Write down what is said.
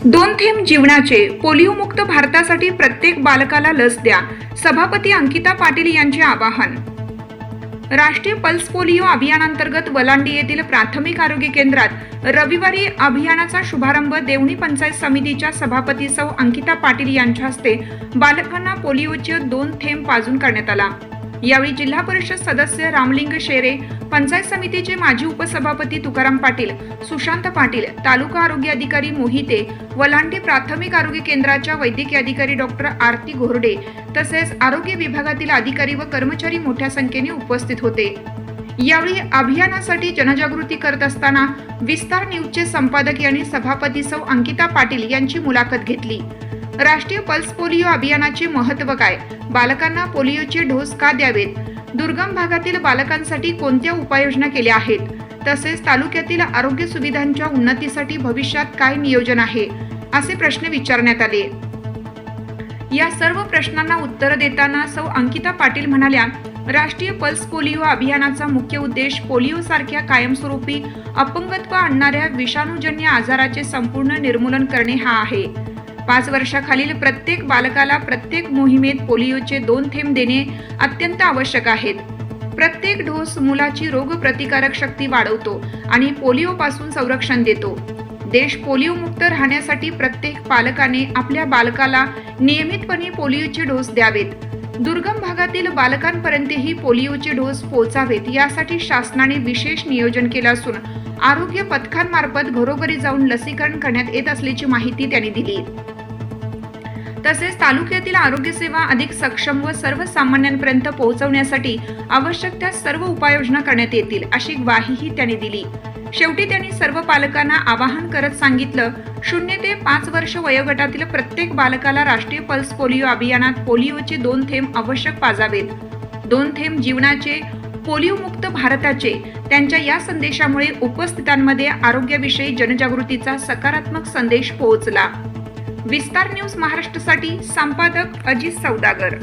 दोन थेंब जीवनाचे, पोलिओमुक्त भारतासाठी प्रत्येक बालकाला लस द्या, सभापती अंकिता पाटील यांचे आवाहन. राष्ट्रीय पल्स पोलिओ अभियानांतर्गत वलांडी येथील प्राथमिक आरोग्य केंद्रात रविवारी अभियानाचा शुभारंभ देवणी पंचायत समितीच्या सभापती सौ अंकिता पाटील यांच्या हस्ते बालकांना पोलिओचे 2 थेंब पाजून करण्यात आला. यावेळी जिल्हा परिषद सदस्य रामलिंग शेरे, पंचायत समितीचे माजी उपसभापती तुकाराम पाटील, सुशांत पाटील, तालुका आरोग्य अधिकारी मोहिते, वलांडी प्राथमिक आरोग्य केंद्राच्या वैद्यकीय अधिकारी डॉक्टर आरती घोरडे तसेच आरोग्य विभागातील अधिकारी व कर्मचारी मोठ्या संख्येने उपस्थित होते. यावेळी अभियानासाठी जनजागृती करत असताना विस्तार न्यूजचे संपादक यांनी सभापती सौ अंकिता पाटील यांची मुलाखत घेतली. राष्ट्रीय पल्स पोलिओ अभियानाचे महत्त्व काय, बालकांना पोलिओचे डोस का द्यावेत, दुर्गम भागातील बालकांसाठी कोणत्या उपाययोजना केल्या आहेत, तसेच तालुक्यातील आरोग्य सुविधांच्या उन्नतीसाठी भविष्यात काय नियोजन आहे, असे प्रश्न विचारण्यात आले. या सर्व प्रश्नांना उत्तर देताना सौ अंकिता पाटील म्हणाल्या, राष्ट्रीय पल्स पोलिओ अभियानाचा मुख्य उद्देश पोलिओ सारख्या कायमस्वरूपी अपंगत्व आणणाऱ्या विषाणूजन्य आजाराचे संपूर्ण निर्मूलन करणे हा आहे. 5 वर्षाखालील प्रत्येक बालकाला प्रत्येक मोहिमेत पोलिओचे 2 थेंब देणे अत्यंत आवश्यक आहेत. प्रत्येक डोस मुलाची रोगप्रतिकारक शक्ती वाढवतो आणि पोलिओपासून संरक्षण देतो. देश पोलिओमुक्त राहण्यासाठी प्रत्येक पालकाने आपल्या बालकाला नियमितपणे पोलिओचे डोस द्यावेत. दुर्गम भागातील बालकांपर्यंतही पोलिओचे डोस पोहोचावेत यासाठी शासनाने विशेष नियोजन केले असून आरोग्य पथकांमार्फत घरोघरी जाऊन लसीकरण करण्यात येत असल्याची माहिती त्यांनी दिली. तसेच तालुक्यातील आरोग्य सेवा अधिक सक्षम व सर्वसामान्यांपर्यंत पोहोचवण्यासाठी आवश्यक त्या सर्व उपाययोजना करण्यात येतील अशी ग्वाहीही त्यांनी दिली. शेवटी त्यांनी सर्व पालकांना आवाहन करत सांगितलं, 0 ते 5 वर्ष वयोगटातील प्रत्येक बालकाला राष्ट्रीय पल्स पोलिओ अभियानात पोलिओचे 2 थेंब आवश्यक पाजावेत. 2 थेंब जीवनाचे, पोलिओमुक्त भारताचे. त्यांच्या या संदेशामुळे उपस्थितांमध्ये आरोग्याविषयी जनजागृतीचा सकारात्मक संदेश पोहोचला. विस्तार न्यूज महाराष्ट्रासाठी संपादक अजित सौदागर.